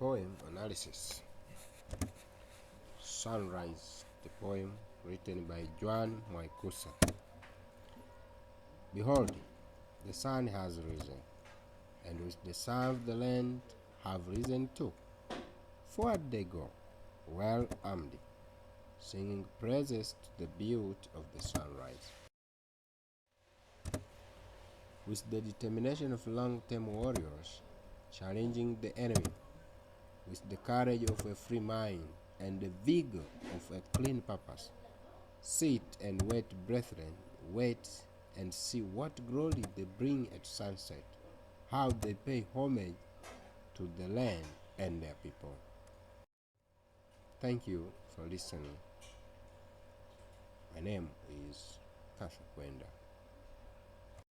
Poem analysis. Sunrise, the poem written by Juan Mwaikusa. Behold, the sun has risen, and with the sun of the land have risen too. Forward they go, well armed, singing praises to the beauty of the sunrise. With the determination of long-term warriors, challenging the enemy, with the courage of a free mind and the vigor of a clean purpose. Sit and wait, brethren, wait and see what glory they bring at sunset, how they pay homage to the land and their people. Thank you for listening. My name is Kasha Kwenda.